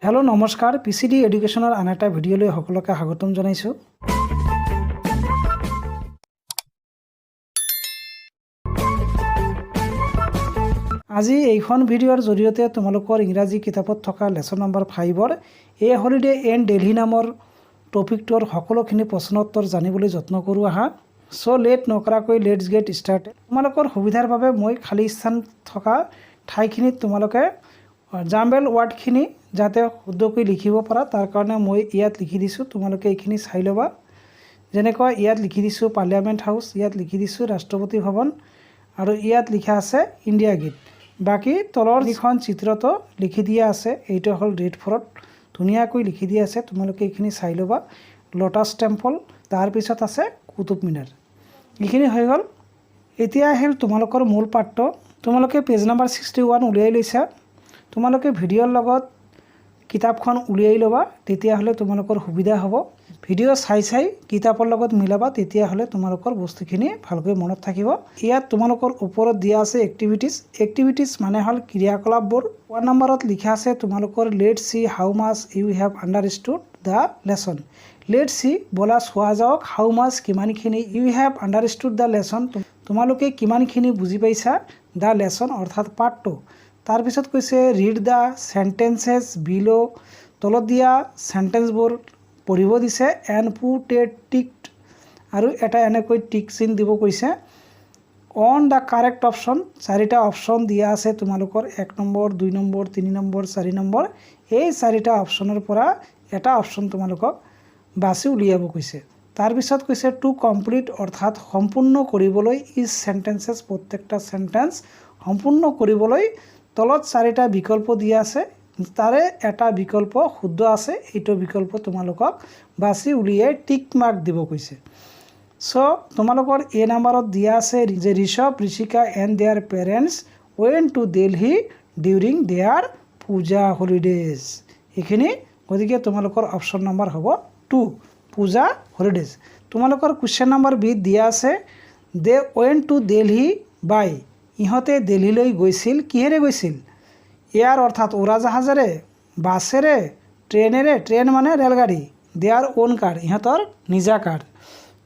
Hello नमस्कार PCD एडुकेशनर आन এটা ভিডিঅ'লৈ সকলোকে স্বাগতম জনাইছো। আজি এইখন ভিডিঅ'ৰ জৰিয়তে তোমালোকৰ ইংৰাজী কিতাপত থকা লেসন নম্বৰ 5ৰ এ হলিডে এণ্ড দিল্লী নামৰ টপিকটোৰ সকলোখিনি প্ৰশ্ন উত্তৰ জানিবলৈ যত্ন কৰো আহা। সো লেট নকৰাকৈ লেটস গেট স্টাৰ্ট। তোমালোকৰ সুবিধাৰ বাবে মই খালী স্থান থকা ঠাইখিনিত তোমালোকে জাম্বেল ওয়াৰ্ডখিনি যাতে শুদ্ধকৈ লিখিব পাৰা তাৰ কাৰণে মই ইয়াত লিখি দিছোঁ। তোমালোকে এইখিনি চাই ল'বা। যেনেকৈ ইয়াত লিখি দিছোঁ পাৰ্লিয়ামেণ্ট হাউচ, ইয়াত লিখি দিছোঁ ৰাষ্ট্ৰপতি ভৱন আৰু ইয়াত লিখা আছে ইণ্ডিয়া গেট। বাকী তলৰ যিখন চিত্ৰটো লিখি দিয়া আছে এইটো হ'ল ৰেড ফৰ্ট, ধুনীয়াকৈ লিখি দিয়া আছে। তোমালোকে এইখিনি চাই ল'বা। লোটাছ টেম্পল, তাৰপিছত আছে কুতুব মিনাৰ। এইখিনি হৈ গ'ল। এতিয়া আহিল তোমালোকৰ মূল পাঠটো। তোমালোকে পেজ নম্বৰ 61 উলিয়াই লৈছা। তোমালোকে ভিডিঅ'ৰ লগত কিতাপখন উলিয়াই ল'বা, তেতিয়াহ'লে তোমালোকৰ সুবিধা হ'ব। ভিডিঅ' চাই কিতাপৰ লগত মিলাবা, তেতিয়াহ'লে তোমালোকৰ বস্তুখিনি ভালকৈ মনত থাকিব। ইয়াত তোমালোকৰ ওপৰত দিয়া আছে এক্টিভিটিজ মানে হ'ল ক্ৰিয়াকলাপবোৰ। 1 নম্বৰত লিখা আছে তোমালোকৰ let's see how much you have understood the lesson. Let's see বলা চোৱা যাওক, হাউ মাছ কিমানখিনি, you have understood the lesson তোমালোকে কিমানখিনি বুজি পাইছা, দ্য লেসন অৰ্থাৎ পাঠটো। তাৰপিছত কৈছে ৰিড দ্য চেণ্টেন্সেছ বিলো, তলত দিয়া চেণ্টেন্সবোৰ পঢ়িব দিছে। এণ্ড পুট এ টিক আৰু এটা এনেকৈ টিক চিন দিব কৈছে। অন দ্য কাৰেক্ট অপশ্যন, 4টা অপশ্যন দিয়া আছে তোমালোকৰ 1 নম্বৰ 2 নম্বৰ 3 নম্বৰ 4 নম্বৰ। এই 4টা অপশ্যনৰ পৰা এটা অপশ্যন তোমালোকক বাছি উলিয়াব কৈছে। তাৰপিছত কৈছে টু কমপ্লিট অৰ্থাৎ সম্পূৰ্ণ কৰিবলৈ ইজ চেণ্টেন্সেছ, প্ৰত্যেকটা চেণ্টেন্স সম্পূৰ্ণ কৰিবলৈ তলত 4টা বিকল্প দিয়া আছে, তাৰে এটা বিকল্প শুদ্ধ আছে। এইটো বিকল্প তোমালোকক বাছি উলিয়াই টিক মাৰ্ক দিব কৈছে। সো তোমালোকৰ এ নম্বৰত দিয়া আছে যে Rishabh Rishika and their parents ৱেন to Delhi during their Puja holidays. এইখিনি গতিকে তোমালোকৰ অপশ্যন নম্বৰ হ'ব 2 পূজা হলিডেজ। তোমালোকৰ কুৱেশ্যন নম্বৰ বি দিয়া আছে দে ৱেন টু দিল্লী বাই, ইহঁতে দিল্লীলৈ গৈছিল, কিহেৰে গৈছিল? এয়াৰ অৰ্থাৎ উৰাজাহাজেৰে, বাছেৰে, ট্ৰেইনেৰে, ট্ৰেইন মানে ৰেলগাড়ী, দেয়াৰ অ'ন কাৰ ইহঁতৰ নিজা কাৰ।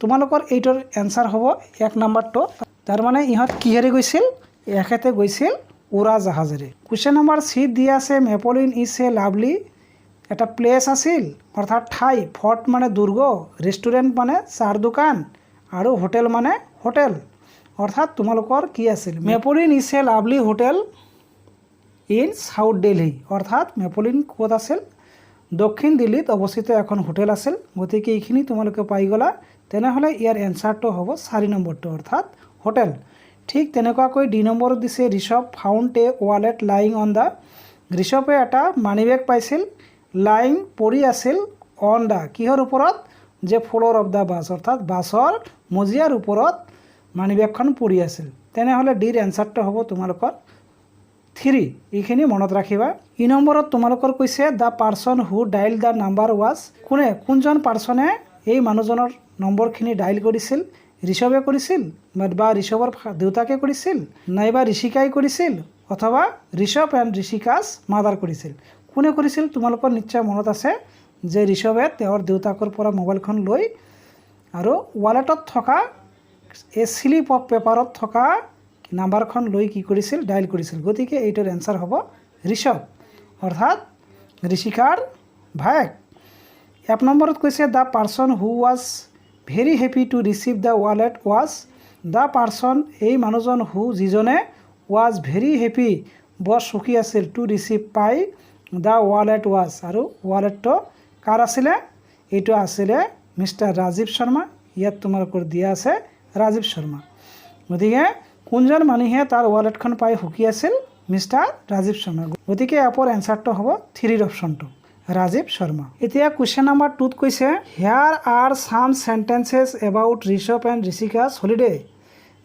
তোমালোকৰ এইটোৰ এনচাৰ হ'ব 1 নম্বৰটো। তাৰমানে ইহঁত কিহেৰে গৈছিল? এখেতে গৈছিল উৰাজাহাজেৰে। কুৱেশ্যন নম্বৰ চি দিয়া আছে মেপলিন ইজ এ লাভলি, এটা প্লেচ আছিল অৰ্থাৎ ঠাই, ফৰ্ট মানে দুৰ্গ, ৰেষ্টুৰেণ্ট মানে চাৰ দোকান আৰু হোটেল মানে হোটেল। অৰ্থাৎ তোমালোকৰ কি আছিল? Maplin is a lovely hotel in south Delhi, অৰ্থাৎ মেপলিন ক'ত আছিল? দক্ষিণ দিল্লীত অৱস্থিত এখন হোটেল আছিল। গতিকে এইখিনি তোমালোকে পাই গ'লা। তেনেহ'লে ইয়াৰ এনচাৰটো হ'ব 4 নম্বৰটো অৰ্থাৎ হোটেল। ঠিক তেনেকুৱাকৈ 2 নম্বৰত দিছে Rishabh found a wallet lying on the, ঋষভে এটা মানি বেগ পাইছিল, লাইং পৰি আছিল, অন দ্য কিহৰ ওপৰত? যে ফ্ল'ৰ অফ দ্য বাছ, অৰ্থাৎ বাছৰ মজিয়াৰ ওপৰত মানি বেগখন পৰি আছিল। তেনেহ'লে ডিৰ এনচাৰটো হ'ব তোমালোকৰ 3। এইখিনি মনত ৰাখিবা। ই নম্বৰত তোমালোকৰ কৈছে the person who dial the number was, কোনজন পাৰ্চনে এই মানুহজনৰ নম্বৰখিনি ডাইল কৰিছিল? ঋষভে কৰিছিল বা ঋষভৰ দেউতাকে কৰিছিল, নাইবা ঋষিকাই কৰিছিল, অথবা ঋষভ এণ্ড ঋষিকাজ মাদাৰ কৰিছিল। কোনে কৰিছিল? তোমালোকৰ নিশ্চয় মনত আছে যে ঋষভে তেওঁৰ দেউতাকৰ পৰা মোবাইলখন লৈ আৰু ৱালেটত থকা এই স্লিপ অফ পেপাৰত থকা নাম্বাৰখন লৈ কি কৰিছিল? ডাইল কৰিছিল। গতিকে এইটোৰ এনচাৰ হ'ব ঋষভ অৰ্থাৎ ঋষিকাৰ ভায়েক। 1 নম্বৰত কৈছে the person who was very happy to receive the wallet was, the person এই মানুহজন হু যিজনে, ৱাজ ভেৰি হেপী বৰ সুখী আছিল, টু ৰিচিভ পাই, দ্য ৱালেট ৱাজ আৰু ৱালেটটো কাৰ আছিলে? এইটো আছিলে মিষ্টাৰ ৰাজীৱ শৰ্মা। ইয়াত তোমালোকৰ দিয়া আছে ৰাজীৱ শৰ্মা। গতিকে কোনজন মানুহে তাৰ ৱালেটখন পাই সুখী আছিল? মিষ্টাৰ ৰাজীৱ শৰ্মা। গতিকে আপৰ এনচাৰটো হ'ব 3 অপশ্যনটো ৰাজীৱ শৰ্মা। এতিয়া কুৱেশ্যন নম্বৰ 2ত কৈছে here are some sentences about Rishabh and Rishika's holiday,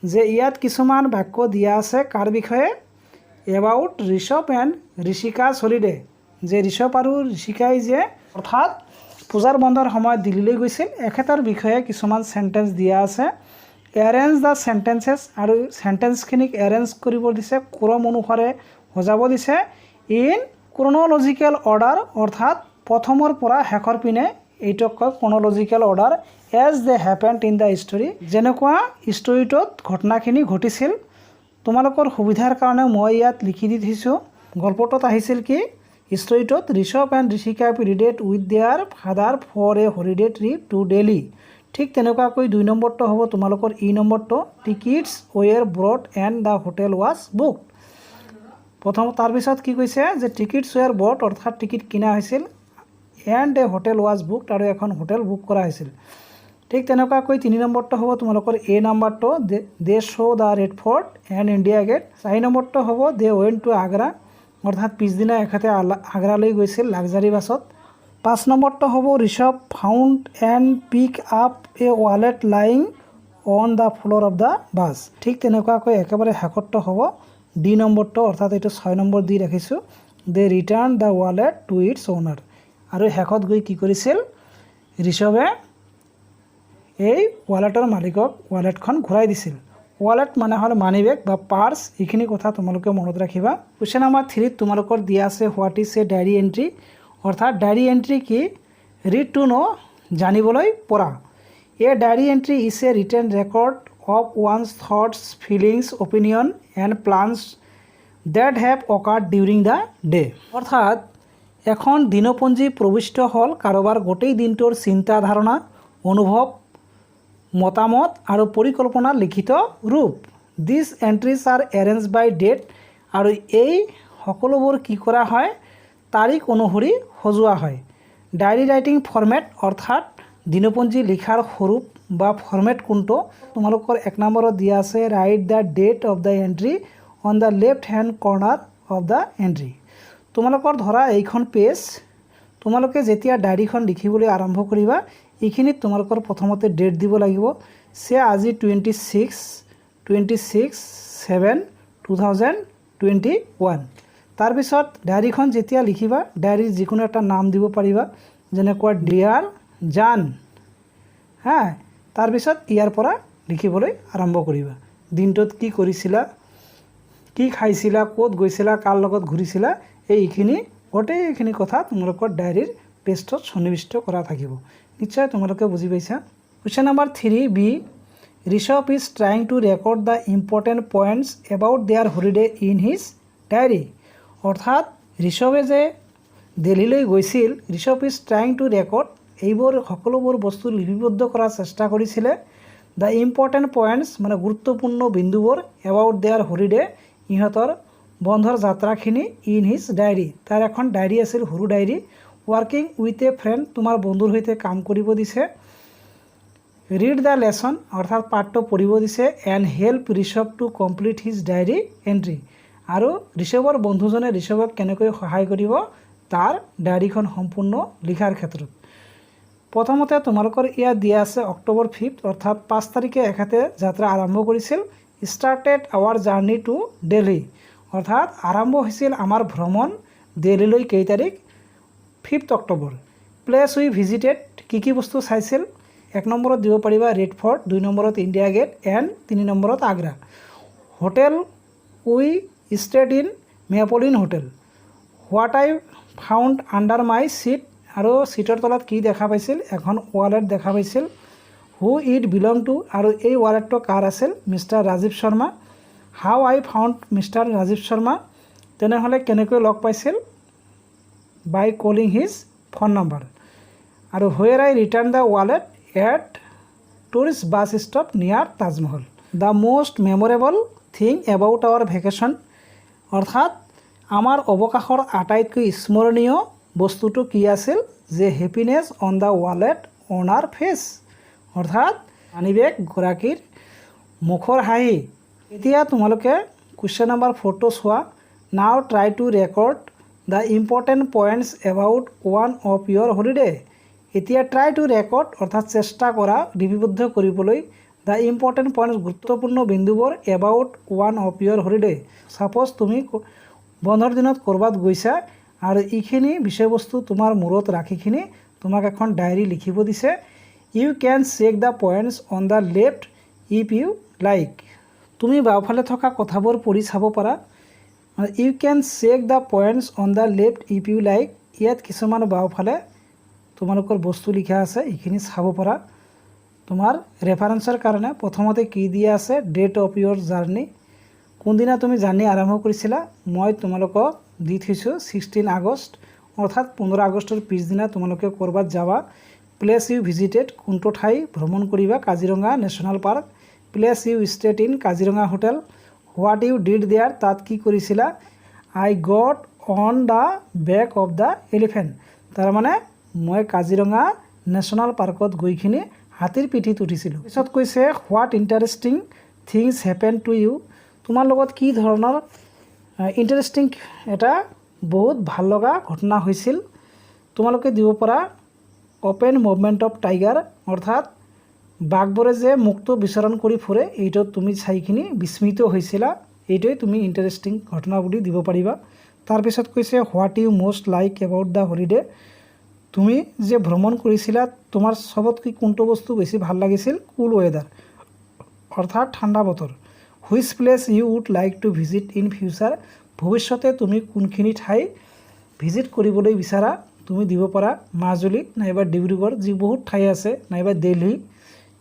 যে ইয়াত কিছুমান বাক্য দিয়া আছে কাৰ বিষয়ে? About Rishabh and Rishika's holiday, যে ঋষভ আৰু ঋষিকাই যে অৰ্থাৎ পূজাৰ বন্ধৰ সময়ত দিল্লীলৈ গৈছিল, এখেতৰ বিষয়ে কিছুমান চেণ্টেন্স দিয়া আছে। এৰেঞ্জ দ্য চেণ্টেন্সেছ, আৰু চেণ্টেন্সখিনিক এৰেঞ্জ কৰিব দিছে, ক্ৰম অনুসাৰে সজাব দিছে ইন ক্ৰনলজিকেল অৰ্ডাৰ অৰ্থাৎ প্ৰথমৰ পৰা শেষৰ পিনে এইটোক কয় chronological order as they happened in the story. যেনেকুৱা ষ্টৰীটোত ঘটনাখিনি ঘটিছিল। তোমালোকৰ সুবিধাৰ কাৰণে মই ইয়াত লিখি দি থৈছোঁ। গল্পটোত আহিছিল কি ষ্টৰীটোত ঋষভ এণ্ড ঋষিকা পিৰিয়ডেড with their father for a holiday trip to Delhi. ঠিক তেনেকুৱাকৈ 2 নম্বৰটো হ'ব তোমালোকৰ ই নম্বৰটো tickets were bought and the hotel was booked. প্ৰথম তাৰপিছত কি কৈছে যে টিকিটছ ৱেৰ ব্ৰড অৰ্থাৎ টিকিট কিনা হৈছিল and A hotel was booked আৰু এখন হোটেল বুক কৰা হৈছিল। ঠিক তেনেকুৱাকৈ 3 নম্বৰটো হ'ব তোমালোকৰ এ নাম্বাৰটো they show' the red Fort and India Gate. 4 নম্বৰটো হ'ব দে ৱেণ্ট টু আগ্ৰা অৰ্থাৎ পিছদিনা এখেতে আগ্ৰালৈ গৈছিল লাক্সাৰী বাছত। 5 নম্বৰটো হ'ব Rishabh found and pick up a wallet lying on the floor of the bus. ঠিক তেনেকুৱাকৈ একেবাৰে শেষৰটো হ'ব ডি নম্বৰটো অৰ্থাৎ এইটো 6 নম্বৰ দি ৰাখিছোঁ they return the wallet to its owner. আৰু শেষত গৈ কি কৰিছিল ঋষভে এই ৱালেটৰ মালিকক ৱালেটখন ঘূৰাই দিছিল। ৱালেট মানে হ'ল মানি বেগ বা পাৰ্চ। এইখিনি কথা তোমালোকে মনত ৰাখিবা। কুৱেশ্যন নম্বৰ 3 তোমালোকৰ দিয়া আছে what is a diary entry অৰ্থাৎ ডায়েৰী এণ্ট্ৰি কি ৰিড টু ন' জানিবলৈ পৰা। A diary entry is a written record of one's thoughts feelings opinion and plans that have occurred during the day. অৰ্থাৎ এখন দিনপঞ্জী প্ৰবিষ্ট হ'ল কাৰোবাৰ গোটেই দিনটোৰ চিন্তা ধাৰণা অনুভৱ মতামত আৰু পৰিকল্পনাৰ লিখিত ৰূপ। দিছ এণ্ট্ৰিজ আৰ এৰেঞ্জ বাই ডেট আৰু এই সকলোবোৰ কি কৰা হয় তাৰিখ অনুসৰি সজোৱা হয়। ডায়েৰী ৰাইটিং ফৰ্মেট অৰ্থাৎ দিনপঞ্জী লিখাৰ স্বৰূপ বা ফৰ্মেট কোনটো তোমালোকৰ 1 নম্বৰত দিয়া আছে right the date of the entry on the left hand corner of the entry. তোমালোকৰ ধৰা এইখন পেজ তোমালোকে যেতিয়া ডায়েৰীখন লিখিবলৈ আৰম্ভ কৰিবা এইখিনিত তোমালোকৰ প্ৰথমতে ডেট দিব লাগিব সে আজি 26/7/2021। তাৰপিছত ডায়েৰীখন যেতিয়া লিখিবা ডায়েৰীৰ যিকোনো এটা নাম দিব পাৰিবা যেনেকুৱা ডিয়াৰ জান হা। তাৰপিছত ইয়াৰ পৰা লিখিবলৈ আৰম্ভ কৰিবা দিনটোত কি কৰিছিলা কি খাইছিলা ক'ত গৈছিলা কাৰ লগত ঘূৰিছিলা এইখিনি গোটেইখিনি কথা তোমালোকৰ ডায়েৰীৰ পেজটোত সন্নিৱিষ্ট কৰা থাকিব। নিশ্চয় তোমালোকে বুজি পাইছা। Question number 3b Rishabh is trying to record the important points about their holiday in his diary. অৰ্থাৎ ঋষভে যে দিল্লীলৈ গৈছিল Rishabh is trying to record এইবোৰ সকলোবোৰ বস্তু লিপিবদ্ধ কৰাৰ চেষ্টা কৰিছিলে। দ্য ইম্পৰ্টেণ্ট পইণ্টছ মানে গুৰুত্বপূৰ্ণ বিন্দুবোৰ এবাউট দেয়াৰ হলিডে ইহঁতৰ বন্ধৰ যাত্ৰাখিনি ইন হিজ ডায়েৰী। তাৰ এখন ডায়েৰী আছিল সৰু diary. Working with a friend তোমাৰ বন্ধুৰ সৈতে কাম কৰিব দিছে। ৰিড দ্য লেচন অৰ্থাৎ পাঠটো পঢ়িব দিছে and help Rishabh to complete his diary entry আৰু ঋষভৰ বন্ধুজনে ঋষভক কেনেকৈ সহায় কৰিব তাৰ ডায়েৰীখন সম্পূৰ্ণ লিখাৰ ক্ষেত্ৰত। প্ৰথমতে তোমালোকৰ ইয়াত দিয়া আছে অক্টোবৰ 5 অৰ্থাৎ 5 তাৰিখে এখেতে যাত্ৰা আৰম্ভ কৰিছিল। Started our journey to Delhi অৰ্থাৎ আৰম্ভ হৈছিল আমাৰ ভ্ৰমণ দিল্লীলৈ কেই তাৰিখ 5 অক্টোবৰ। প্লেচ উই ভিজিটেড কি বস্তু চাইছিল 1 নম্বৰত দিব পাৰিবা ৰেড ফৰ্ট 2 নম্বৰত ইণ্ডিয়া গেট এণ্ড 3 নম্বৰত Agra. Hotel we stayed in Maplin hotel. What I found under my seat আৰু ছিটৰ তলত কি দেখা পাইছিল এখন ৱালেট দেখা পাইছিল। হু ইট বিলং টু আৰু এই ৱালেটটো কাৰ আছিল mister Rajiv Sharma. How I found mister Rajiv Sharma তেনেহ'লে কেনেকৈ লগ পাইছিল by calling his phone number. আৰু where I return the wallet at tourist bus stop near Taj Mahal. The most memorable thing about our vacation অৰ্থাৎ আমাৰ অৱকাশৰ আটাইতকৈ স্মৰণীয় বস্তুটো কি আছিল যে happiness on the wallet owner face অৰ্থাৎ মানিবেগ গৰাকীৰ মুখৰ হাঁহি। এতিয়া তোমালোকে কুৱেশ্যন নম্বৰ 4টো চোৱা। Now try to record the important points about one of your holiday. এতিয়া ট্ৰাই টু ৰেকৰ্ড অৰ্থাৎ চেষ্টা কৰা লিপিবদ্ধ কৰিবলৈ দ্য ইম্পৰ্টেণ্ট পইণ্টছ গুৰুত্বপূৰ্ণ বিন্দুবোৰ about one of your holiday. Suppose তুমি বন্ধৰ দিনত ক'ৰবাত গৈছা আৰু এইখিনি বিষয়বস্তু তোমাৰ মূৰত ৰাখিখিনি তোমাক এখন ডায়েৰী লিখিব দিছে। You can check the points on the left if you like. তুমি বাওঁফালে থকা কথাবোৰ পঢ়ি চাব পাৰা you can check the points on the left if you like. ইয়াত কিছুমান বাওঁফালে তোমালোকৰ বস্তু লিখা আছে, এইখিনি চাব পাৰা। তোমাৰ ৰেফাৰেঞ্চৰ কাৰণে প্ৰথমতে কি দিয়া আছে, ডেট অফ ইয়ৰ জাৰ্ণি, কোনদিনা তুমি জাৰ্ণি আৰম্ভ কৰিছিলা। মই তোমালোকক দি থৈছোঁ 16 আগষ্ট, অৰ্থাৎ 15 আগষ্টৰ পিছদিনা তোমালোকে ক'ৰবাত যাবা। প্লেচ ইউ ভিজিটেড, কোনটো ঠাই ভ্ৰমণ কৰিবা, Kaziranga national park. Place you stayed in, Kaziranga hotel. What you did there, তাত কি কৰিছিলা। I got on the back of the elephant, তাৰমানে মই কাজিৰঙা নেশ্যনেল পাৰ্কত গৈখিনি হাতীৰ পিঠিত উঠিছিলোঁ। পিছত কৈছে what interesting things happen to you, তোমাৰ লগত কি ধৰণৰ ইণ্টাৰেষ্টিং এটা বহুত ভাল লগা ঘটনা হৈছিল। তোমালোকে দিব পৰা অপেন মুভমেণ্ট অফ টাইগাৰ, অৰ্থাৎ বাঘবোৰে যে মুক্ত বিচৰণ কৰি ফুৰে, এইটো তুমি চাইখিনি বিস্মিত হৈছিলা, এইটোৱে তুমি ইণ্টাৰেষ্টিং ঘটনা বুলি দিব পাৰিবা। তাৰপিছত কৈছে what you most like about the holiday, তুমি যে ভ্ৰমণ কৰিছিলা তোমাৰ চবতকৈ কোনটো বস্তু বেছি ভাল লাগিছিল। কুল ৱেডাৰ, অৰ্থাৎ ঠাণ্ডা বতৰ। Which place you would like to visit in future, ভৱিষ্যতে তুমি কোনখিনি ঠাই ভিজিট কৰিবলৈ বিচাৰা। তুমি দিব পাৰা মাজুলী নাইবা ডিব্ৰুগড়, যি বহুত ঠাই আছে, নাইবা দিল্লী।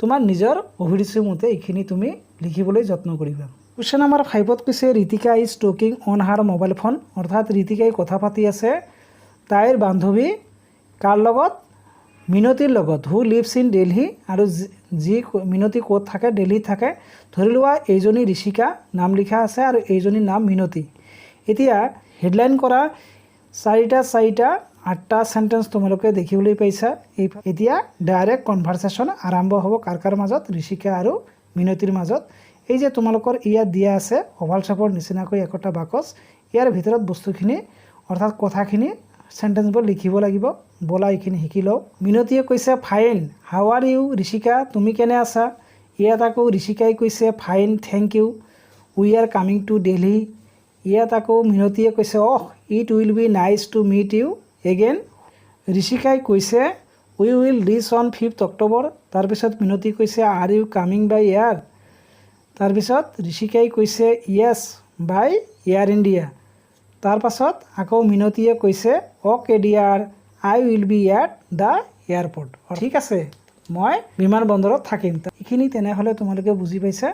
তোমাৰ নিজৰ অভিৰুচি মতে এইখিনি তুমি লিখিবলৈ যত্ন কৰিবা। কুৱেশ্যন নম্বৰ 5ত কৈছে Ritika is talking on her mobile phone, অৰ্থাৎ ঋতিকাই কথা পাতি আছে তাইৰ বান্ধৱী কাৰ লগত, মিনতিৰ লগত। হু লিভছ ইন দিল্লী, আৰু যি মিনতি ক'ত থাকে, দিল্লীত থাকে। ধৰি লোৱা এইজনী ঋষিকা নাম লিখা আছে আৰু এইজনীৰ নাম মিনতি। এতিয়া হেডলাইন কৰা 8টা চেণ্টেঞ্চ তোমালোকে দেখিবলৈ পাইছা। এতিয়া ডাইৰেক্ট কনভাৰচেশ্যন আৰম্ভ হ'ব কাৰ মাজত, ঋষিকা আৰু মিনতিৰ মাজত। এই যে তোমালোকৰ ইয়াত দিয়া আছে অভাল শেপৰ নিচিনাকৈ একোটা বাকচ, ইয়াৰ ভিতৰত বস্তুখিনি অৰ্থাৎ কথাখিনি চেণ্টেঞ্চবোৰ লিখিব লাগিব। ব'লা এইখিনি শিকি লওঁ। মিনতিয়ে কৈছে fine, how are you, Rishika তুমি কেনে আছা। ইয়াত আকৌ ঋষিকাই কৈছে fine thank you, we are coming to Delhi. ইয়াত আকৌ মিনতিয়ে কৈছে oh it will be nice to meet you again. ঋষিকাই কৈছে we will reach on 5th October. তাৰপিছত মিনতি কৈছে are you coming by air. তাৰপিছত ঋষিকাই কৈছে য়েছ বাই এয়াৰ ইণ্ডিয়া। তাৰপাছত আকৌ মিনতিয়ে কৈছে okay dear I will be at the airport, ঠিক আছে মই বিমানবন্দৰত থাকিম। এইখিনি তেনেহ'লে তোমালোকে বুজি পাইছা।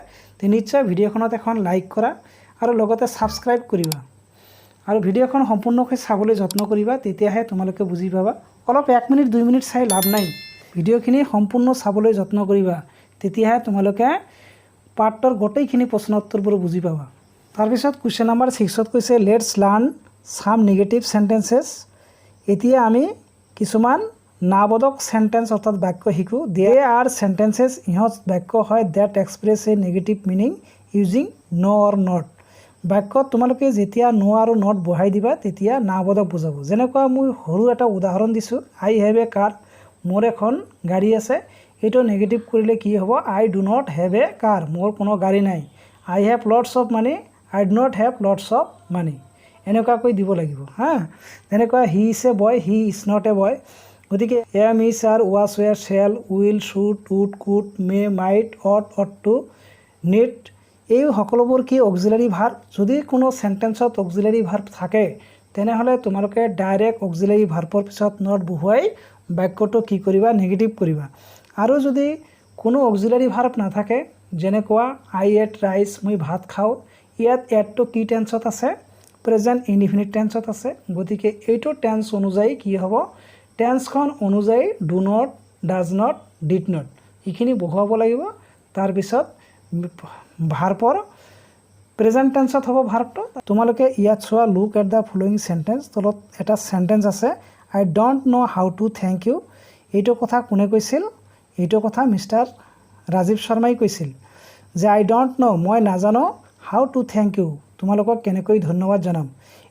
নিশ্চয় ভিডিঅ'খনত এখন লাইক কৰা আৰু লগতে ছাবস্ক্ৰাইব কৰিবা আৰু ভিডিঅ'খন সম্পূৰ্ণকৈ চাবলৈ যত্ন কৰিবা, তেতিয়াহে তোমালোকে বুজি পাবা। অলপ 1 মিনিট 2 মিনিট চাই লাভ নাই, ভিডিঅ'খিনি সম্পূৰ্ণ চাবলৈ যত্ন কৰিবা, তেতিয়াহে তোমালোকে পাৰ্টৰ গোটেইখিনি প্ৰশ্ন উত্তৰবোৰ বুজি পাবা। তাৰপিছত কুৱেশ্যন নম্বৰ 6ত কৈছে let's learn some negative sentences. এতিয়া আমি কিছুমান নাবোধক চেণ্টেঞ্চ অৰ্থাৎ বাক্য শিকোঁ। দে আৰ চেণ্টেঞ্চেছ, ইহঁত বাক্য হয় that express a negative meaning using no' or not. বাক্যত তোমালোকে যেতিয়া ন' আৰু নট বহাই দিবা তেতিয়া নাবোধক বুজাব। যেনেকুৱা মই সৰু এটা উদাহৰণ দিছোঁ, আই হেভ এ কাৰ, মোৰ এখন গাড়ী আছে। এইটো নেগেটিভ কৰিলে কি হ'ব, I do not have a car, মোৰ কোনো গাড়ী নাই। I have lots of money, I do not have lots of money, এনেকুৱাকৈ দিব লাগিব হা। যেনেকুৱা he is a boy, he is not a boy. গতিকে am is are was were shall will should would could may might ought to need, এই সকলোবোৰ কি auxiliary verb. যদি কোনো চেণ্টেঞ্চত অক্সিলাৰী ভাৰ্ব থাকে তেনেহ'লে তোমালোকে ডাইৰেক্ট অক্সিলাৰী ভাৰ্বৰ পিছত নট বহুৱাই বাক্যটো কি কৰিবা, নেগেটিভ কৰিবা। আৰু যদি কোনো অক্সিলাৰী ভাৰ্ব নাথাকে, যেনেকুৱা আই এট ৰাইচ, মই ভাত খাওঁ, ইয়াত এটটো কি টেন্সত আছে, প্ৰেজেণ্ট ইনডিফিনিট টেন্সত আছে। গতিকে এইটো টেন্স অনুযায়ী কি হ'ব, টেন্সখন অনুযায়ী do not, does not, did not এইখিনি বহুৱাব লাগিব। তাৰপিছত ভাৰ্বৰ প্ৰেজেণ্ট টেন্সত হ'ব ভাৰ্বটো। তোমালোকে ইয়াত চোৱা, look at the following sentence, তলত এটা চেণ্টেঞ্চ আছে I don't know' how to thank you. এইটো কথা কোনে কৈছিল, এইটো কথা মিষ্টাৰ ৰাজীৱ শৰ্মাই কৈছিল যে আই ডণ্ট ন', মই নাজানো, হাউ টু থেংক ইউ, তোমালোকক কেনেকৈ ধন্যবাদ জনাম।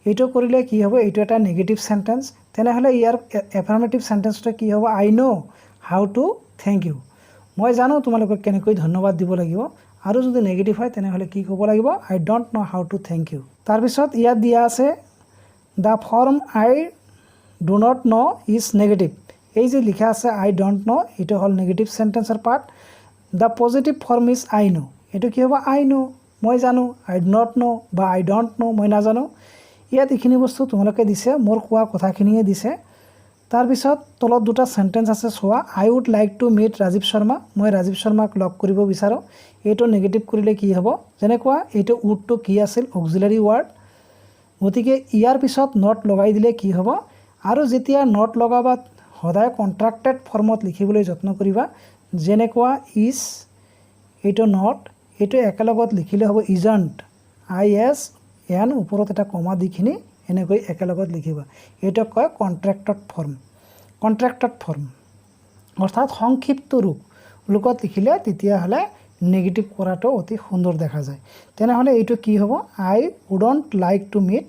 এইটো কৰিলে কি হ'ব, এইটো এটা নেগেটিভ চেণ্টেঞ্চ। তেনেহ'লে ইয়াৰ এফাৰ্মেটিভ চেণ্টেঞ্চটো কি হ'ব, আই ন' হাউ টু থেংক ইউ, মই জানো তোমালোকক কেনেকৈ ধন্যবাদ দিব লাগিব। আৰু যদি নেগেটিভ হয় তেনেহ'লে কি ক'ব লাগিব, I don't know' how to thank you. তাৰপিছত ইয়াত দিয়া আছে the form I do not know' is negative. এই যে লিখা আছে আই ডণ্ট ন', এইটো হ'ল নেগেটিভ চেণ্টেঞ্চৰ part. The positive form is I know', এইটো কি হ'ব, আই ন', মই জানো, আই ডু নট ন' বা আই ডণ্ট ন', মই নাজানো। ইয়াত এইখিনি বস্তু তোমালোকে দিছে, মোৰ কোৱা কথাখিনিয়ে দিছে। তাৰপিছত তলত দুটা সেন্টেন্স আছে চোৱা। I would like to meet Rajiv Sharma, মই ৰাজীৱ শৰ্মাক লগ কৰিব বিচাৰোঁ। এইটো নেগেটিভ কৰিলে কি হ'ব, যেনেকুৱা এইটো উডটো কি আছিল, অক্সিলাৰী ৱাৰ্ড, গতিকে ইয়াৰ পিছত নট লগাই দিলে কি হ'ব। আৰু যেতিয়া নট লগাবা সদায় কন্ট্ৰাক্টেড ফৰ্মত লিখিবলৈ যত্ন কৰিবা, যেনেকুৱা ইজ, এইটো নট, এইটো একেলগত লিখিলে হ'ব ইজন্ট, ISN ওপৰত এটা কমা দিখিনি এনেকৈ একেলগত লিখিবা। এইটো কয় কন্ট্ৰেক্টেড ফৰ্ম। কন্ট্ৰেক্টেড ফৰ্ম অৰ্থাৎ সংক্ষিপ্ত ৰূপ লোকত লিখিলে তেতিয়াহ'লে নেগেটিভ কৰাটো অতি সুন্দৰ দেখা যায়। তেনেহ'লে এইটো কি হ'ব, I wouldn't like to meet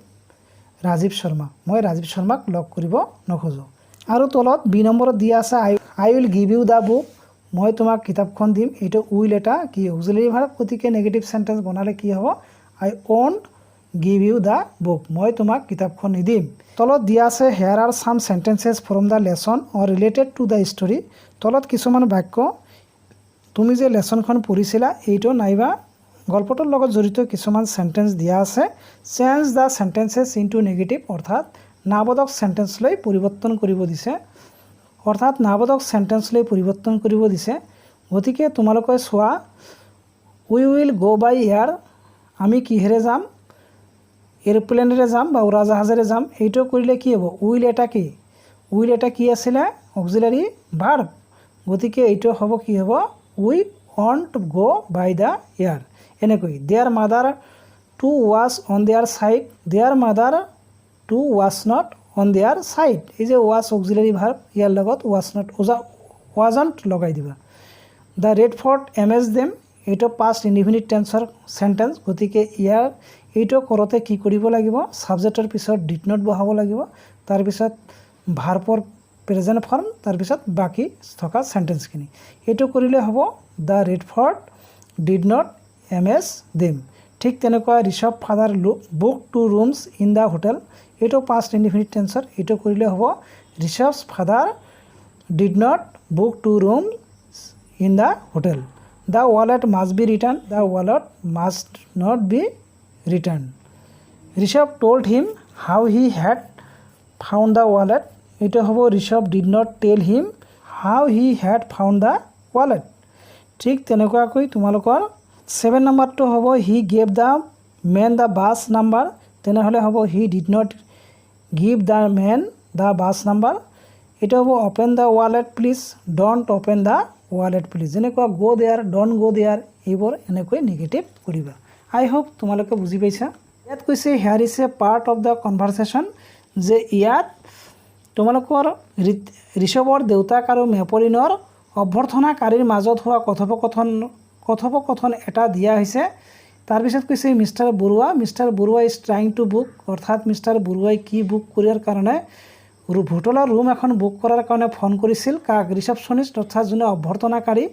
Rajiv Sharma, মই ৰাজীৱ শৰ্মাক লগ কৰিব নোখোজোঁ। আৰু তলত বি নম্বৰত দিয়া আছে I will give you the book, মই তোমাক কিতাপখন দিম। এইটো উইল এটা কি অক্সিলাৰী ভাৰ্ব, গতিকে নেগেটিভ সেন্টেন্স বনালে কি হ'ব, I won't give you the book, মই তোমাক কিতাপখন নিদিম। তলত দিয়া আছে here are some sentences from the lesson or related to the story. তলত কিছুমান বাক্য তুমি যে লেছনখন পঢ়িছিলা এইটো নাইবা গল্পটোৰ লগত জড়িত কিছুমান সেন্টেন্স দিয়া আছে। চেঞ্জ দ্য সেন্টেন্সেছ ইনটু নেগেটিভ, অৰ্থাৎ নাবোধক সেন্টেন্সলৈ পৰিৱৰ্তন কৰিব দিছে, অৰ্থাৎ নাবোধক সেন্টেন্সলৈ পৰিৱৰ্তন কৰিব দিছে। গতিকে তোমালোকে চোৱা, উই উইল গ' বাই এয়াৰ, আমি কিহেৰে যাম, এৰোপ্লেনেৰে যাম বা উৰাজাহাজেৰে যাম। এইটো কৰিলে কি হ'ব, উইল এটা কি, উইল এটা কি আছিলে, অক্সিলাৰী ভাৰ্ব, গতিকে এইটো হ'ব কি হ'ব, we won't go' by the air. এনেকৈ their mother too was on their side, their mother too was not on their side, এই যে ৱাজ অক্সিলাৰী ভাৰ্ব, ইয়াৰ লগত ৱাজ নট ৱাজন্ট লগাই দিবা। The red Fort amaze them, এইটো past indefinite টেন্সৰ sentence, গতিকে ইয়াৰ এইটো কৰোঁতে কি কৰিব লাগিব, ছাবজেক্টৰ পিছত ডিড নট বহাব লাগিব, তাৰপিছত ভাৰ্বৰ প্ৰেজেণ্ট ফৰ্ম, তাৰপিছত বাকী থকা সেন্টেন্সখিনি। এইটো কৰিলে হ'ব the red fort did not amaze them. ঠিক তেনেকুৱা Rishabh father book two rooms in the hotel, এইটো পাষ্ট ইনডিফিনিট টেন্সৰ, এইটো কৰিলে হ'ব Rishabh father did not book two rooms in the hotel. The wallet must be return, the wallet must not be return. Rishabh told him how he had found the wallet, এইটো হ'ব Rishabh did not tell him how he had found the wallet. ঠিক তেনেকুৱাকৈ তোমালোকৰ 7 নম্বৰটো হ'ব he gave the man the bus number, তেনেহ'লে হ'ব he did not give the man the bus number. এইটো হ'ব open the wallet please, don't open the wallet please, যেনেকুৱা গ' দেয়াৰ, ডণ্ট গ' দেয়াৰ, এইবোৰ এনেকৈ নিগেটিভ কৰিবা। আই হোপ তোমালোকে বুজি পাইছা। ইয়াত কৈছে here is a part of the conversation, যে ইয়াত তোমালোকৰ ঋষভৰ দেউতাক আৰু মেপলিনৰ অভ্যৰ্থনাকাৰীৰ মাজত হোৱা কথোপকথন এটা দিয়া হৈছে। তাৰপিছত কৈছে mister Barua is trying to book, অৰ্থাৎ মিষ্টাৰ বৰুৱাই কি বুক কৰাৰ কাৰণে, হোটেলৰ ৰুম এখন বুক কৰাৰ কাৰণে ফোন কৰিছিল কাক, ৰিচেপশ্যনিষ্ট, অৰ্থাৎ যোনে অভ্যৰ্থনাকাৰী।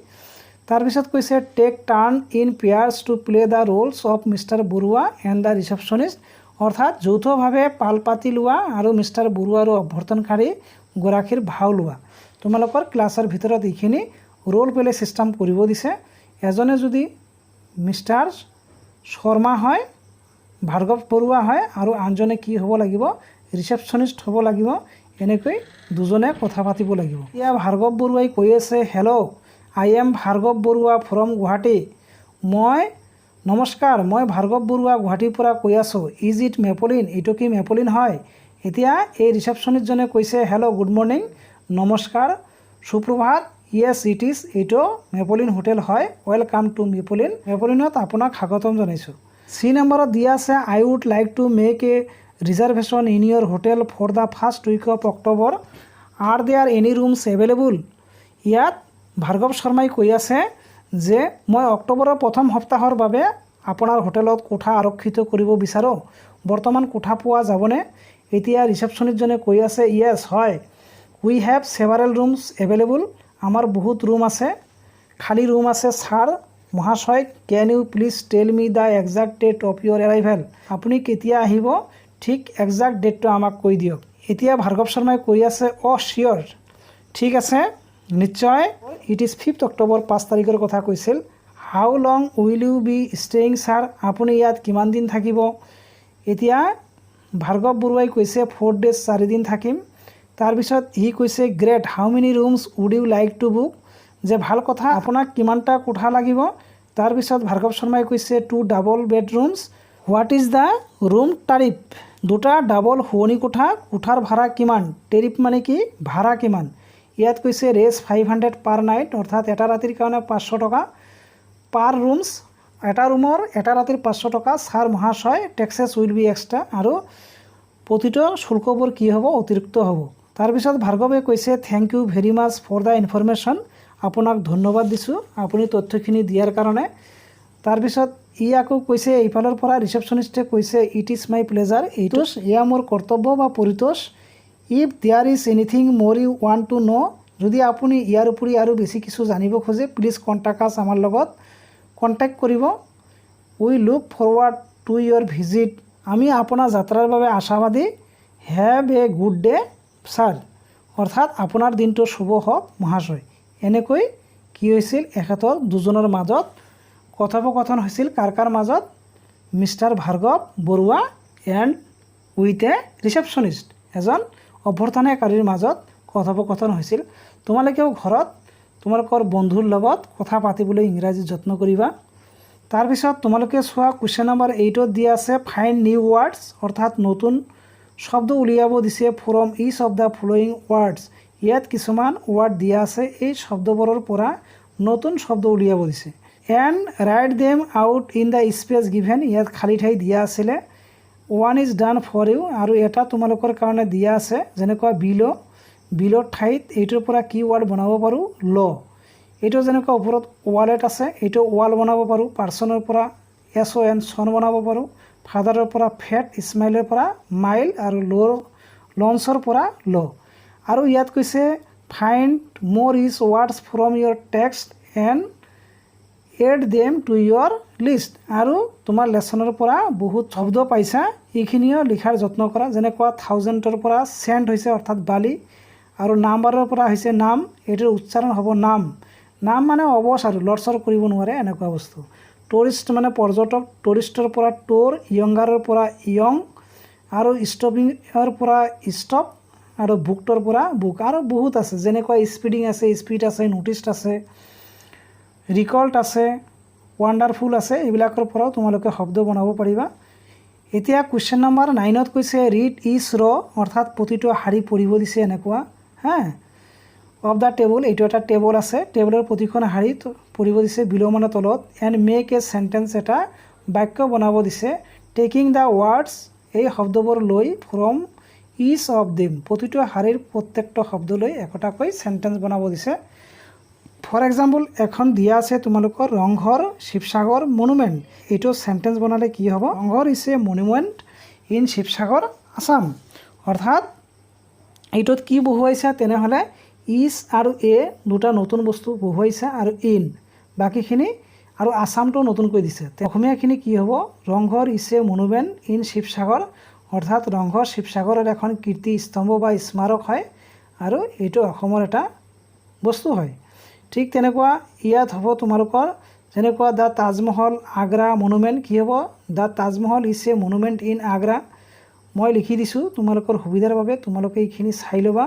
তাৰপিছত কৈছে take turn in pairs to play the roles of mister Baruah and the receptionist, অৰ্থাৎ যৌথভাৱে পাল পাতি লোৱা আৰু মিষ্টাৰ বৰুৱা আৰু অভ্যৰ্থনকাৰী গৰাকীৰ ভাও লোৱা। তোমালোকৰ ক্লাছৰ ভিতৰত এইখিনি ৰোল প্লে ছিষ্টেম কৰিব দিছে। এজনে যদি মিষ্টাৰ শৰ্মা হয়, ভাৰ্গৱ বৰুৱা হয়, আৰু আনজনে কি হ'ব লাগিব, ৰিচেপশ্যনিষ্ট হ'ব লাগিব। এনেকৈ দুজনে কথা পাতিব লাগিব। এতিয়া ভাৰ্গৱ বৰুৱাই কৈ আছে hello' I am Bhargav Barua from Guwahati, নমস্কাৰ, মই ভাৰ্গৱ বৰুৱা গুৱাহাটীৰ পৰা কৈ আছোঁ। ইজ ইট মেপলিন, এইটো কি মেপলিন হয়? এতিয়া এই ৰিচেপশ্যনিষ্টজনে কৈছে হেল্ল' গুড মৰ্ণিং, নমস্কাৰ, সুপ্ৰভাত, য়েছ ইট ইজ, এইটো মেপলিন হোটেল হয়, ৱেলকাম টু মেপলিন, মেপলিনত আপোনাক স্বাগতম জনাইছোঁ। চি নম্বৰত দিয়া আছে I would like to make a reservation in your hotel for the first week of October, are there any rooms available. ইয়াত ভাৰ্গৱ শৰ্মাই কৈ আছে যে মই অক্টোবৰৰ প্ৰথম সপ্তাহৰ বাবে আপোনাৰ হোটেলত কোঠা আৰক্ষিত কৰিব বিচাৰোঁ, বৰ্তমান কোঠা পোৱা যাবনে? এতিয়া ৰিচেপশ্যনিষ্টজনে কৈ আছে য়েছ হয়, উই হেভ ছেভাৰেল ৰুমছ এভেইলেবল, আমাৰ বহুত ৰুম আছে, খালী ৰুম আছে ছাৰ মহাশয়, কেন you please tell me the exact date of your arrival, আপুনি কেতিয়া আহিব ঠিক একজেক্ট ডেটটো আমাক কৈ দিয়ক। এতিয়া ভাৰ্গৱ শৰ্মাই কৈ আছে চিয়'ৰ, ঠিক আছে নিশ্চয়, ইট ইজ 5 অক্টোবৰ, 5 তাৰিখৰ কথা কৈছিল। How long will you be staying sir, আপুনি ইয়াত কিমান দিন থাকিব? এতিয়া ভাৰ্গৱ বৰুৱাই কৈছে 4 days 4 দিন থাকিম। তাৰপিছত সি কৈছে great, how many rooms would you like to book, যে ভাল কথা, আপোনাক কিমানটা কোঠা লাগিব। তাৰপিছত ভাৰ্গৱ শৰ্মাই কৈছে 2 double bedrooms, what is the room tariff, 2টা ডাবল শুৱনি কোঠা, কোঠাৰ ভাড়া কিমান, টেৰিফ মানে কি, ভাড়া কিমান। ইয়াত কৈছে ৰেজ 500 পাৰ নাইট, অৰ্থাৎ এটা ৰাতিৰ কাৰণে 500 টকা, পাৰ ৰুমছ, এটা ৰুমৰ এটা ৰাতিৰ 500 টকা, ছাৰ মহাশয় টেক্সেছ উইল বি এক্সট্ৰা, আৰু প্ৰতিটো শুল্কবোৰ কি হ'ব, অতিৰিক্ত হ'ব। তাৰপিছত ভাৰ্গৱে কৈছে thank you very much for the information, আপোনাক ধন্যবাদ দিছোঁ আপুনি তথ্যখিনি দিয়াৰ কাৰণে। তাৰপিছত আকৌ কৈছে এইফালৰ পৰা ৰিচেপশ্যনিষ্টে কৈছে ইট ইজ মাই প্লেজাৰ, এয়া মোৰ কৰ্তব্য বা পৰিতোষ। If there is anything more you want to know', যদি আপুনি ইয়াৰ উপৰি আৰু বেছি কিছু জানিব খোজে প্লিজ কণ্টেক্ট আছ, আমাৰ লগত কণ্টেক্ট কৰিব। We look forward to your visit, আমি আপোনাৰ যাত্ৰাৰ বাবে আশাবাদী। Have a good day sir, অৰ্থাৎ আপোনাৰ দিনটো শুভ হওক মহাশয়। এনেকৈ কি হৈছিল, এখেতৰ দুজনৰ মাজত কথোপকথন হৈছিল। কাৰ মাজত, mister Bhargav Baruah and with a receptionist, এজন অভ্যৰ্থনাকাৰীৰ মাজত কথোপকথন হৈছিল। তোমালোকেও ঘৰত তোমালোকৰ বন্ধুৰ লগত কথা পাতিবলৈ ইংৰাজী যত্ন কৰিবা। তাৰপিছত তোমালোকে চোৱা কুৱেশ্যন নম্বৰ 8ত দিয়া আছে ফাইণ্ড নিউ ৱৰ্ডছ, অৰ্থাৎ নতুন শব্দ উলিয়াব দিছে from each of the following words. ইয়াত কিছুমান ৱৰ্ড দিয়া আছে, এই শব্দবোৰৰ পৰা নতুন শব্দ উলিয়াব দিছে। And write them out in the space given, ইয়াত খালী ঠাই দিয়া আছিলে। 1 ইজ ডান ফৰ ইউ, আৰু এটা তোমালোকৰ কাৰণে দিয়া আছে, যেনেকুৱা বিল', বিলৰ ঠাইত এইটোৰ পৰা কি ৱৰ্ড বনাব পাৰোঁ, ল'। এইটো যেনেকুৱা ওপৰত ৱালেট আছে, এইটো ৱাল বনাব পাৰোঁ। পাৰ্চনৰ পৰা SON চন বনাব পাৰোঁ। ফাদাৰৰ পৰা ফেট, স্মাইলৰ পৰা মাইল, আৰু লঞ্চৰ পৰা ল'। আৰু ইয়াত কৈছে find more is words from your text and add them to your list, আৰু তোমাৰ লেচনৰ পৰা বহুত শব্দ পাইছা, এইখিনিও লিখাৰ যত্ন কৰা। যেনেকুৱা 1000ৰ পৰা চেণ্ট হৈছে, অৰ্থাৎ বালি, আৰু নাম্বাৰৰ পৰা হৈছে নাম, এইটোৰ উচ্চাৰণ হ'ব নাম, নাম মানে অৱচ আৰু লৰচৰ কৰিব নোৱাৰে এনেকুৱা বস্তু। টুৰিষ্ট মানে পৰ্যটক, টুৰিষ্টৰ পৰা ট'ৰ, য়ংগাৰৰ পৰা য়ং, আৰু ষ্টপিঙৰ পৰা ষ্টপ, আৰু বুকটোৰ পৰা বুক, আৰু বহুত আছে। যেনেকুৱা স্পিডিং আছে, স্পীড আছে, নটিষ্ট আছে, ৰিকল্ট আছে, ৱাণ্ডাৰফুল আছে, এইবিলাকৰ পৰাও তোমালোকে শব্দ বনাব পাৰিবা। এতিয়া কুৱেশ্যন নম্বৰ 9ত কৈছে ৰিড ইজ ৰ', অৰ্থাৎ প্ৰতিটো শাৰী পঢ়িব দিছে এনেকুৱা, অফ দ্য টেবুল, এইটো এটা টেবুল আছে, টেবুলৰ প্ৰতিখন শাৰীত পঢ়িব দিছে বিল' মানে তলত। এণ্ড মেক এ চেণ্টেন্স, এটা বাক্য বনাব দিছে। টেকিং দ্য ৱৰ্ডছ, এই শব্দবোৰ লৈ ফ্ৰম ইচ অফ দেম, প্ৰতিটো শাৰীৰ প্ৰত্যেকটো শব্দ লৈ একোটাকৈ চেণ্টেন্স বনাব দিছে। ফৰ এক্সাম্পল এখন দিয়া আছে তোমালোকৰ ৰংঘৰ শিৱসাগৰ মনুমেণ্ট, এইটো চেণ্টেন্স বনালে কি হ'ব, Rang Ghar is a monument in Sivasagar Assam, অৰ্থাৎ এইটোত কি বহুৱাইছা, তেনেহ'লে ইজ আৰু এ দুটা নতুন বস্তু বহুৱাইছা, আৰু ইন বাকীখিনি, আৰু আছামটো নতুনকৈ দিছে। অসমীয়াখিনি কি হ'ব, Rang Ghar is a monument in Sivasagar, অৰ্থাৎ ৰংঘৰ শিৱসাগৰৰ এখন কীৰ্তিস্তম্ভ বা স্মাৰক হয়, আৰু এইটো অসমৰ এটা বস্তু হয়। ঠিক তেনেকুৱা ইয়াত হ'ব তোমালোকৰ, যেনেকুৱা দ্য তাজমহল আগ্ৰা মনুমেণ্ট, কি হ'ব, the Taj Mahal is a monument in Agra. মই লিখি দিছোঁ তোমালোকৰ সুবিধাৰ বাবে, তোমালোকে এইখিনি চাই ল'বা,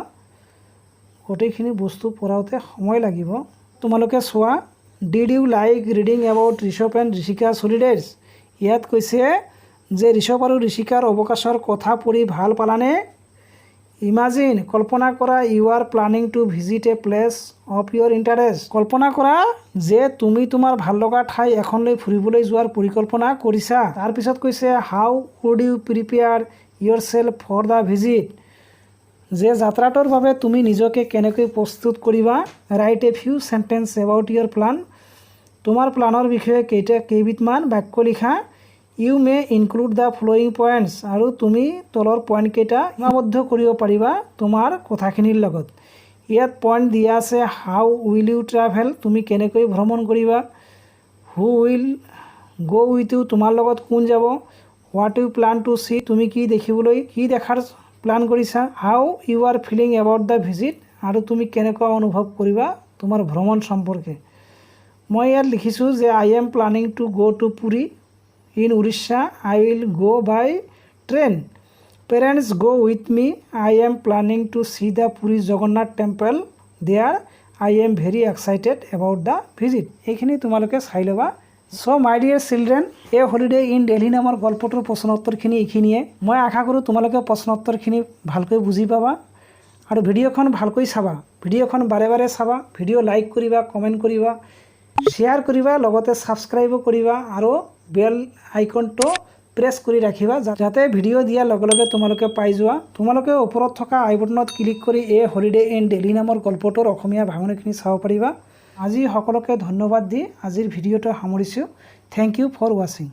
গোটেইখিনি বস্তু পঢ়াওঁতে সময় লাগিব। তোমালোকে চোৱা did you like reading about Rishabh and Rishika's holidays, ইয়াত কৈছে যে ঋষভ আৰু ঋষিকাৰ অৱকাশৰ কথা পঢ়ি ভাল পালানে। ইমাজিন, কল্পনা কৰা, you are planning to visit a place of your interest, কল্পনা কৰা যে তুমি তোমাৰ ভাল লগা ঠাই এখনলৈ ফুৰিবলৈ যোৱাৰ পৰিকল্পনা কৰিছা। তাৰপিছত কৈছে how would you prepare yourself for the visit, যে যাত্ৰাটোৰ বাবে তুমি নিজকে কেনেকৈ প্ৰস্তুত কৰিবা। Write a few sentence about your plan, তোমাৰ প্লানৰ বিষয়ে কেইবিধমান বাক্য লিখা। You may include the following points, আৰু তুমি তলৰ পইণ্টকেইটা সীমাবদ্ধ কৰিব পাৰিবা তোমাৰ কথাখিনিৰ লগত। ইয়াত পইণ্ট দিয়া আছে হাউ উইল ইউ ট্ৰেভেল, তুমি কেনেকৈ ভ্ৰমণ কৰিবা। Who will go' with you, তোমাৰ লগত কোন যাব। What you plan to see, তুমি কি দেখাৰ প্লান কৰিছা। How you are feeling about the visit, আৰু তুমি কেনেকুৱা অনুভৱ কৰিবা তোমাৰ ভ্ৰমণ সম্পৰ্কে। মই ইয়াত লিখিছোঁ যে I am planning to go' to Puri in Orissa, I will go' by train, parents go' with me, I am planning to see the Puri Jagannath temple there, I am very excited about the visit. এইখিনি তোমালোকে চাই ল'বা। So' my dear children, এই holiday in Delhi নামৰ গল্পটোৰ প্ৰশ্নোত্তৰখিনি এইখিনিয়ে। মই আশা কৰোঁ তোমালোকে প্ৰশ্নোত্তৰখিনি ভালকৈ বুজি পাবা আৰু ভিডিঅ'খন ভালকৈ চাবা। ভিডিঅ'খন বাৰে বাৰে চাবা, ভিডিঅ' লাইক কৰিবা, কমেণ্ট কৰিবা, শ্বেয়াৰ কৰিবা, লগতে ছাবস্ক্ৰাইবো কৰিবা আৰু বেল আইকনটো প্ৰেছ কৰি ৰাখিবা যাতে ভিডিঅ' দিয়াৰ লগে লগে তোমালোকে পাই যোৱা। তোমালোকে ওপৰত থকা আই বটনত ক্লিক কৰি এই হলিডে ইন দিল্লী নামৰ গল্পটোৰ অসমীয়া ভাঙনিখিনি চাব পাৰিবা। আজি সকলোকে ধন্যবাদ দি আজিৰ ভিডিঅ'টো সামৰিছোঁ। থেংক ইউ ফৰ ৱাচিং।